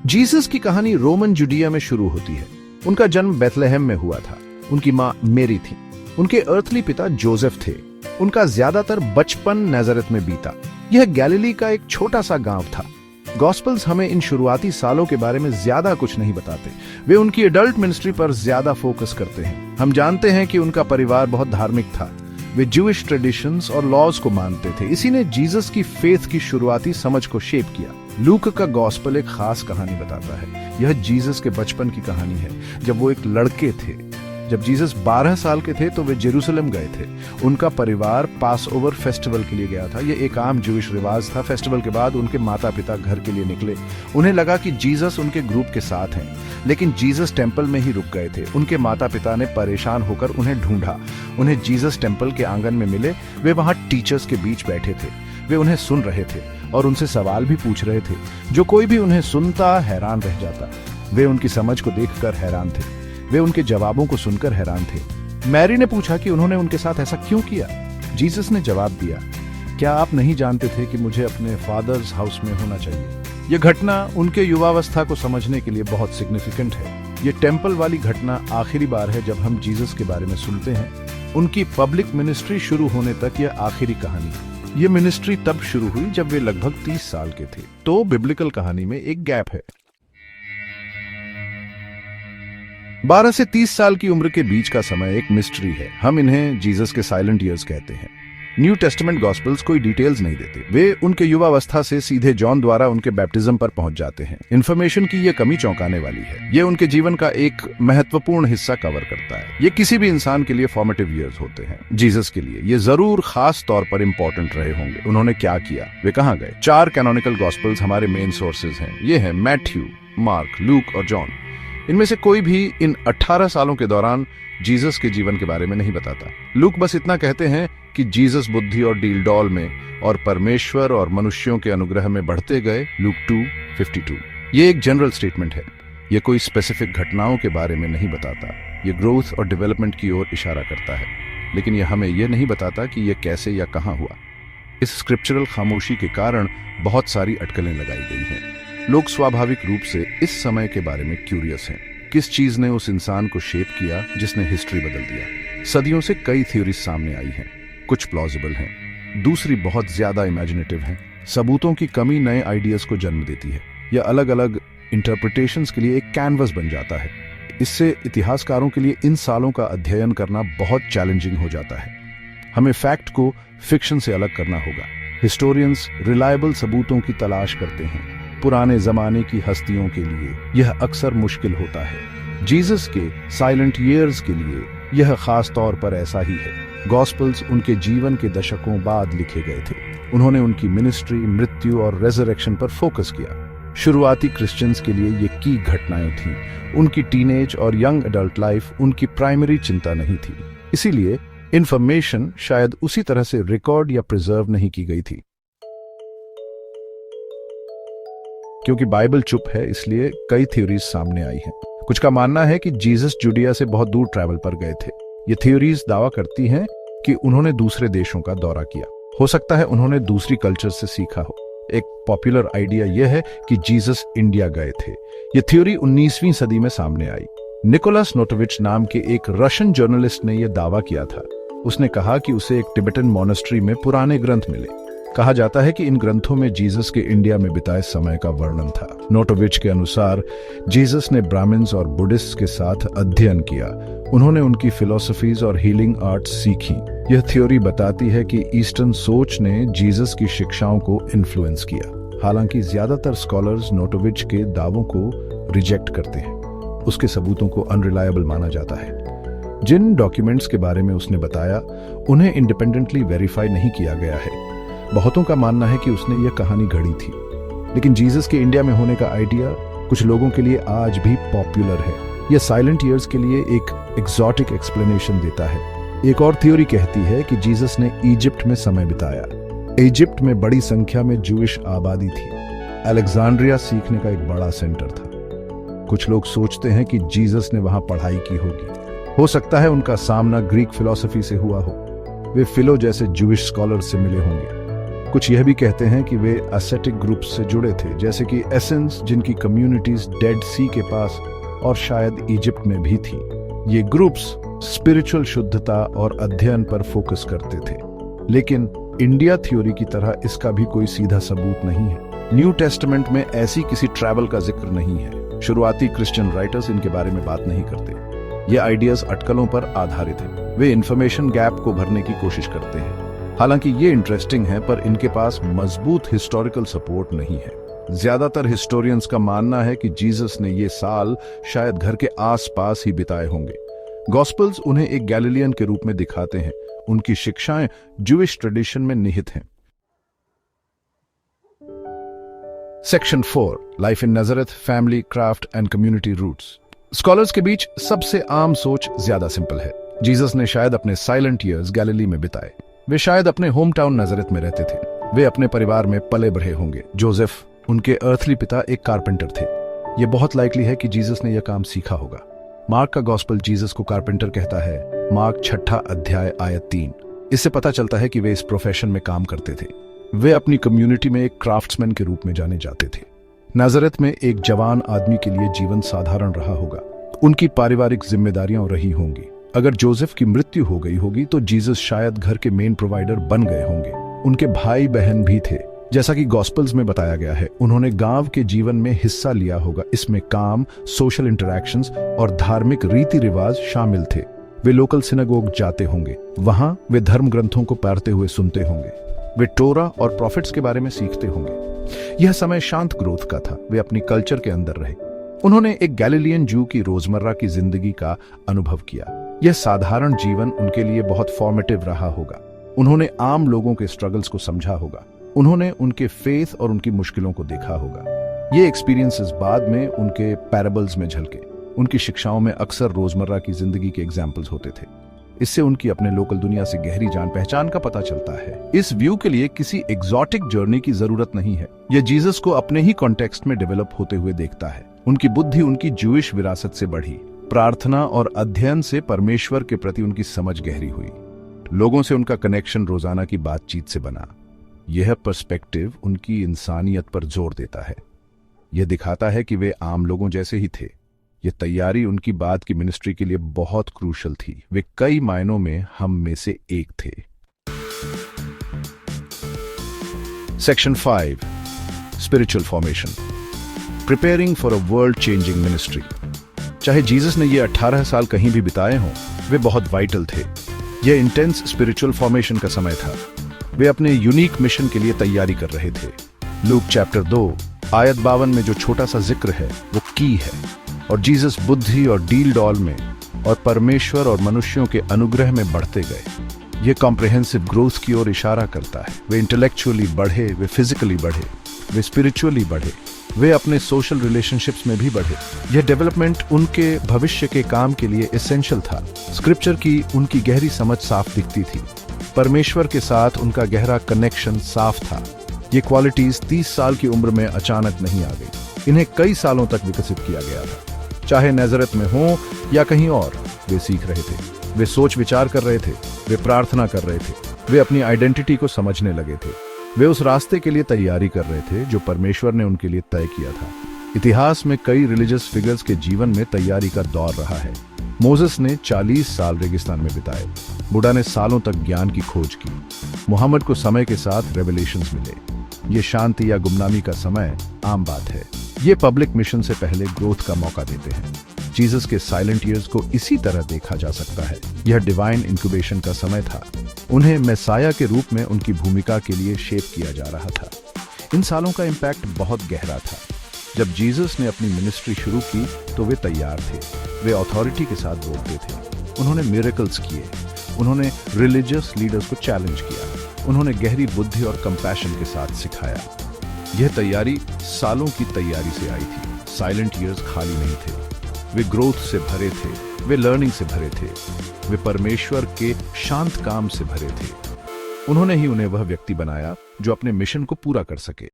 Jesus की कहानी Roman जुडिया में शुरू होती है। उनका जन्म बेथलेहम में हुआ था। उनकी माँ मेरी थी। उनके अर्थली पिता जोसेफ थे। उनका ज्यादातर बचपन नाजरेथ में बीता। यह गैलिली का एक छोटा सा गांव था। गॉस्पेल्स हमें इन शुरुआती सालों के बारे में ज्यादा कुछ नहीं बताते। वे उनकी एडल्ट मिनिस्ट्री पर ज्यादा फोकस करते हैं। हम जानते हैं कि उनका परिवार बहुत धार्मिक था। वे जूइश ट्रेडिशंस और लॉज को मानते थे। इसी ने जीसस की फेथ की शुरुआती समझ को शेप किया। लूक का गॉस्पेल एक खास कहानी बताता है। यह जीसस के बचपन की कहानी है, जब वो एक लड़के थे। जब जीसस 12 साल के थे तो वे जेरूसलम गए थे। उनका परिवार पास ओवर फेस्टिवल के लिए गया था। यह एक आम जूइश रिवाज था। फेस्टिवल के बाद उनके माता पिता घर के लिए निकले। उन्हें लगा कि जीसस उनके ग्रुप के साथ हैं, लेकिन जीसस टेंपल में ही रुक गए थे। उनके माता पिता ने परेशान होकर उन्हें ढूंढा। उन्हें जीसस टेंपल के आंगन में मिले। वे वहां टीचर्स के बीच बैठे थे। वे उन्हें सुन रहे थे और उनसे सवाल भी पूछ रहे थे। जो कोई भी उन्हें सुनता हैरान रह जाता। वे उनकी समझ को देखकर हैरान थे। वे उनके जवाबों को सुनकर हैरान थे। मैरी ने पूछा कि उन्होंने उनके साथ ऐसा क्यों किया। जीसस ने जवाब दिया, क्या आप नहीं जानते थे कि मुझे अपने फादर्स हाउस में होना चाहिए। यह घटना उनके युवावस्था को समझने के लिए बहुत सिग्निफिकेंट है। ये टेंपल वाली घटना आखिरी बार है जब हम जीसस के बारे में सुनते हैं। उनकी पब्लिक मिनिस्ट्री शुरू होने तक यह आखिरी कहानी है। ये मिनिस्ट्री तब शुरू हुई जब वे लगभग 30 साल के थे। तो बिब्लिकल कहानी में एक गैप है। 12 से 30 साल की उम्र के बीच का समय एक मिस्ट्री है। हम इन्हें जीसस के साइलेंट ईयर्स कहते हैं। न्यू टेस्टामेंट गॉस्पेल्स कोई डिटेल्स नहीं देते। वे उनके युवावस्था से सीधे जॉन द्वारा उनके बैप्टिज्म पर पहुंच जाते हैं। इन्फॉर्मेशन की यह कमी चौंकाने वाली है। यह उनके जीवन का एक महत्वपूर्ण हिस्सा कवर करता है। ये किसी भी इंसान के लिए फॉर्मेटिव ईयर्स होते हैं। जीसस के लिए ये जरूर खास तौर पर इंपॉर्टेंट रहे होंगे। उन्होंने क्या किया, वे कहां गए। 4 कैनोनिकल गॉस्पेल्स हमारे मेन सोर्सेज हैं। ये हैं मैथ्यू, मार्क, लूक और जॉन। इनमें से कोई भी इन 18 सालों के दौरान जीसस के जीवन के बारे में नहीं बताता। लूक बस इतना कहते हैं कि जीसस बुद्धि और डील डॉल में और परमेश्वर और मनुष्यों के अनुग्रह में बढ़ते गए। लूक 2:52। ये एक जनरल स्टेटमेंट है। ये कोई स्पेसिफिक घटनाओं के बारे में नहीं बताता। ये ग्रोथ और डेवलपमेंट की ओर इशारा करता है, लेकिन यह हमें यह नहीं बताता कि यह कैसे या कहां हुआ। इस स्क्रिप्चरल खामोशी के कारण बहुत सारी अटकलें लगाई गई हैं। लोग स्वाभाविक रूप से इस समय के बारे में क्यूरियस हैं। किस चीज ने उस इंसान को शेप किया जिसने हिस्ट्री बदल दिया। सदियों से कई थ्योरीज सामने आई हैं। कुछ प्लॉजिबल हैं, दूसरी बहुत ज्यादा इमेजिनेटिव हैं। सबूतों की कमी नए आइडियाज को जन्म देती है। यह अलग अलग इंटरप्रिटेशंस के लिए एक कैनवस बन जाता है। इससे इतिहासकारों के लिए इन सालों का अध्ययन करना बहुत चैलेंजिंग हो जाता है। हमें फैक्ट को फिक्शन से अलग करना होगा। हिस्टोरियंस रिलायबल सबूतों की तलाश करते हैं। पुराने जमाने की हस्तियों के लिए यह अक्सर मुश्किल होता है। जीसस के साइलेंट ईयर्स के लिए यह खास तौर पर ऐसा ही है। गॉस्पेल्स उनके जीवन के दशकों बाद लिखे गए थे। उन्होंने उनकी मिनिस्ट्री, मृत्यु और रेजरेक्शन पर फोकस किया। शुरुआती क्रिश्चियंस के लिए ये की घटनाएं थीं। उनकी टीनेज और यंग एडल्ट लाइफ उनकी प्राइमरी चिंता नहीं थी। इसीलिए इंफॉर्मेशन शायद उसी तरह से रिकॉर्ड या प्रिजर्व नहीं की गई थी। क्योंकि बाइबल चुप है, इसलिए कई थ्योरीज सामने आई हैं। कुछ का मानना है कि जीसस जुडिया से बहुत दूर ट्रैवल पर गए थे। ये थ्योरीज दावा करती हैं कि उन्होंने दूसरे देशों का दौरा किया। हो सकता है उन्होंने दूसरी कल्चर से सीखा हो। एक पॉपुलर आइडिया यह है कि जीसस इंडिया गए थे। यह थ्योरी 19वीं सदी में सामने आई। निकोलस नोटोविच नाम के एक रशियन जर्नलिस्ट ने यह दावा किया था। उसने कहा कि उसे एक टिबेटन मॉनेस्ट्री में पुराने ग्रंथ मिले। कहा जाता है कि इन ग्रंथों में जीसस के इंडिया में बिताए समय का वर्णन था। नोटोविच के अनुसार जीसस ने ब्राह्मण्स और बुद्धिस्ट के साथ अध्ययन किया। उन्होंने उनकी फिलॉसफीज और हीलिंग आर्ट्स सीखी। यह थ्योरी बताती है कि ईस्टर्न सोच ने जीसस की शिक्षाओं को इन्फ्लुएंस किया। हालांकि ज्यादातर स्कॉलर्स नोटोविच के दावों को रिजेक्ट करते हैं। उसके सबूतों को अनरिलायबल माना जाता है। जिन डॉक्यूमेंट्स के बारे में उसने बताया, उन्हें इंडिपेंडेंटली वेरीफाई नहीं किया गया है। बहुतों का मानना है कि उसने यह कहानी गढ़ी थी। लेकिन जीसस के इंडिया में होने का आइडिया कुछ लोगों के लिए आज भी पॉपुलर है। यह साइलेंट ईयर्स के लिए एक एक्सोटिक एक्सप्लेनेशन देता है। एक और थ्योरी कहती है कि जीसस ने इजिप्ट में समय बिताया। इजिप्ट में बड़ी संख्या में जूइश आबादी थी। अलेक्जेंड्रिया सीखने का एक बड़ा सेंटर था। कुछ लोग सोचते हैं कि जीसस ने वहां पढ़ाई की होगी। हो सकता है उनका सामना ग्रीक फिलॉसफी से हुआ हो। वे फिलो जैसे जूइश स्कॉलर से मिले होंगे। कुछ यह भी कहते हैं कि वे एसेटिक ग्रुप से जुड़े थे, जैसे कि एसेंस, जिनकी कम्युनिटीज डेड सी के पास और शायद इजिप्ट में भी थी। ये ग्रुप्स स्पिरिचुअल शुद्धता और अध्ययन पर फोकस करते थे, लेकिन इंडिया थ्योरी की तरह इसका भी कोई सीधा सबूत नहीं है। न्यू टेस्टामेंट में ऐसी किसी ट्रैवल का जिक्र नहीं है। शुरुआती क्रिश्चियन राइटर्स इनके बारे में बात नहीं करते। ये आइडियाज अटकलों पर आधारित हैं। वे इंफॉर्मेशन गैप को भरने की कोशिश करते हैं। हालांकि ये इंटरेस्टिंग है, पर इनके पास मजबूत हिस्टोरिकल सपोर्ट नहीं है। ज्यादातर हिस्टोरियंस का मानना है कि जीसस ने ये साल शायद घर के आसपास ही बिताए होंगे। गॉस्पेल्स उन्हें एक गैलीलियन के रूप में दिखाते हैं। उनकी शिक्षाएं ज्यूइश ट्रेडिशन में निहित हैं। सेक्शन 4, लाइफ इन नजरत, family, craft and community roots. Scholars के बीच सबसे आम सोच ज्यादा सिंपल है। जीसस ने शायद अपने साइलेंट ईयर्स गैलिली में बिताए। वे शायद अपने होम टाउन नजरत में रहते थे। वे अपने परिवार में पले बढ़े होंगे। जोसेफ, उनके अर्थली पिता, एक कारपेंटर थे। यह बहुत लाइकली है कि जीसस ने यह काम सीखा होगा। मार्क का गॉस्पेल जीसस को कारपेंटर कहता है। मार्क 6 अध्याय आयत 3। इससे पता चलता है कि वे इस प्रोफेशन में काम करते थे। वे अपनी कम्युनिटी में एक क्राफ्ट्समैन के रूप में जाने जाते थे। नाजरत में एक जवान आदमी के लिए जीवन साधारण रहा होगा। उनकी पारिवारिक जिम्मेदारियां रही होंगी। अगर जोसेफ की मृत्यु हो गई होगी तो जीसस शायद घर के मेन प्रोवाइडर बन गए होंगे। उनके भाई बहन भी थे, जैसा कि गॉस्पेल्स में बताया गया है। उन्होंने गांव के जीवन में हिस्सा लिया होगा। इसमें काम, सोशल इंटरैक्शंस और धार्मिक रीति रिवाज शामिल थे। वे लोकल सिनेगोग जाते होंगे। वहां वे धर्म ग्रंथों को पढ़ते हुए सुनते होंगे। वे टोरा और प्रॉफिट्स के बारे में सीखते होंगे। यह समय शांत ग्रोथ का था। वे अपनी कल्चर के अंदर रहे। उन्होंने एक गैलीलियन जू की रोजमर्रा की जिंदगी का अनुभव किया। यह साधारण जीवन उनके लिए बहुत फॉर्मेटिव रहा होगा। उन्होंने आम लोगों के स्ट्रगल्स को समझा होगा। उन्होंने उनके फेथ और उनकी मुश्किलों को देखा होगा। ये एक्सपीरियंसेस बाद में उनके पैराबल्स में झलके। उनकी शिक्षाओं में अक्सर रोजमर्रा की जिंदगी के एग्जाम्पल्स होते थे। इससे उनकी अपने लोकल दुनिया से गहरी जान पहचान का पता चलता है। इस व्यू के लिए किसी एग्जॉटिक जर्नी की जरूरत नहीं है। यह जीसस को अपने ही कॉन्टेक्स्ट में डेवलप होते हुए देखता है। उनकी बुद्धि उनकी ज्यूइश विरासत से बढ़ी। प्रार्थना और अध्ययन से परमेश्वर के प्रति उनकी समझ गहरी हुई। लोगों से उनका कनेक्शन रोजाना की बातचीत से बना। यह पर्सपेक्टिव उनकी इंसानियत पर जोर देता है। यह दिखाता है कि वे आम लोगों जैसे ही थे। यह तैयारी उनकी बाद की मिनिस्ट्री के लिए बहुत क्रूशल थी। वे कई मायनों में हम में से एक थे। Section 5, spiritual formation, preparing for a world changing ministry. चाहे जीसस ने ये 18 साल कहीं भी बिताए हों, वे बहुत वाइटल थे। यह इंटेंस स्पिरिचुअल फॉर्मेशन का समय था। वे अपने यूनिक मिशन के लिए तैयारी कर रहे थे। लूक चैप्टर 2 आयत 52 में जो छोटा सा जिक्र है वो की है। और जीसस बुद्धि और डील डॉल में और परमेश्वर और मनुष्यों के अनुग्रह में बढ़ते गए। यह कॉम्प्रिहेंसिव ग्रोथ की ओर इशारा करता है। वे इंटेलेक्चुअली बढ़े, वे फिजिकली बढ़े, वे स्पिरिचुअली बढ़े, वे अपने सोशल रिलेशनशिप्स में भी बढ़े। यह डेवलपमेंट उनके भविष्य के काम के लिए एसेंशियल था। स्क्रिप्चर की उनकी गहरी समझ साफ दिखती थी। परमेश्वर के साथ उनका गहरा कनेक्शन साफ था। ये क्वालिटीज 30 साल की उम्र में अचानक नहीं आ गई। इन्हें कई सालों तक विकसित किया गया था। चाहे नाज़रेत में हो या कहीं और, वे सीख रहे थे। वे सोच विचार कर रहे थे। वे प्रार्थना कर रहे थे। वे अपनी आइडेंटिटी को समझने लगे थे। वे उस रास्ते के लिए तैयारी कर रहे थे जो परमेश्वर ने उनके लिए तय किया था। इतिहास में कई रिलीजियस फिगर्स के जीवन में तैयारी का दौर रहा है। मोसेस ने 40 साल रेगिस्तान में बिताए। बुढ़ा ने सालों तक ज्ञान की खोज की। मुहम्मद को समय के साथ रेवलेशंस मिले। ये शांति या गुमनामी का समय आम बात है। ये पब्लिक मिशन से पहले ग्रोथ का मौका देते हैं। जीसस के साइलेंट ईयर्स को इसी तरह देखा जा सकता है। यह डिवाइन इंक्यूबेशन का समय था। उन्हें मैसाया के रूप में उनकी भूमिका के लिए शेप किया जा रहा था। इन सालों का इम्पैक्ट बहुत गहरा था। जब जीसस ने अपनी मिनिस्ट्री शुरू की तो वे तैयार थे। वे अथॉरिटी के साथ बोलते थे। उन्होंने मिरेकल्स किए। उन्होंने रिलीजियस लीडर्स को चैलेंज किया। उन्होंने गहरी बुद्धि और कंपैशन के साथ सिखाया। यह तैयारी सालों की तैयारी से आई थी। साइलेंट ईयर्स खाली नहीं थे। वे ग्रोथ से भरे थे। वे लर्निंग से भरे थे। वे परमेश्वर के शांत काम से भरे थे। उन्होंने ही उन्हें वह व्यक्ति बनाया जो अपने मिशन को पूरा कर सके।